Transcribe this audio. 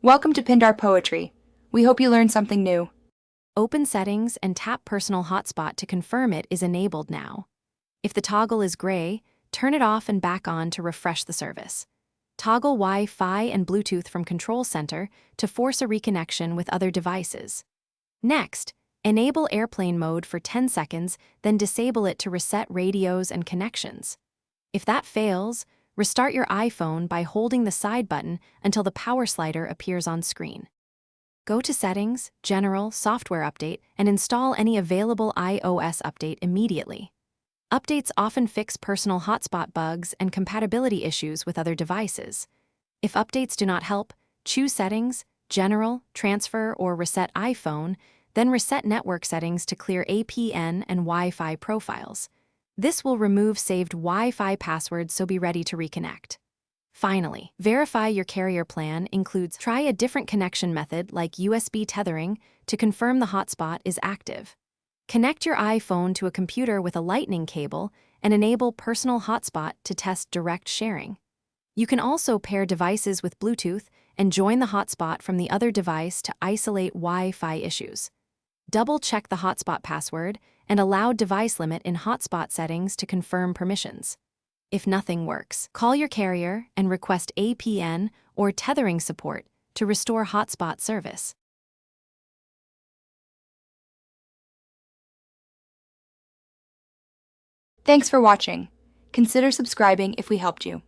Welcome to Pindar Poetry. We hope you learned something new. Open Settings and tap Personal Hotspot to confirm it is enabled now. If the toggle is gray, turn it off and back on to refresh the service. Toggle Wi-Fi and Bluetooth from Control Center to force a reconnection with other devices. Next, enable airplane mode for 10 seconds, then disable it to reset radios and connections. If that fails, restart your iPhone by holding the side button until the power slider appears on screen. Go to Settings, General, Software Update, and install any available iOS update immediately. Updates often fix personal hotspot bugs and compatibility issues with other devices. If updates do not help, choose Settings, General, Transfer, or Reset iPhone, then reset network settings to clear APN and Wi-Fi profiles. This will remove saved Wi-Fi passwords, so be ready to reconnect. Finally, verify your carrier plan includes try a different connection method like USB tethering to confirm the hotspot is active. Connect your iPhone to a computer with a lightning cable and enable Personal Hotspot to test direct sharing. You can also pair devices with Bluetooth and join the hotspot from the other device to isolate Wi-Fi issues. Double-check the hotspot password and allow device limit in hotspot settings to confirm permissions. If nothing works, call your carrier and request APN or tethering support to restore hotspot service. Thanks for watching. Consider subscribing if we helped you.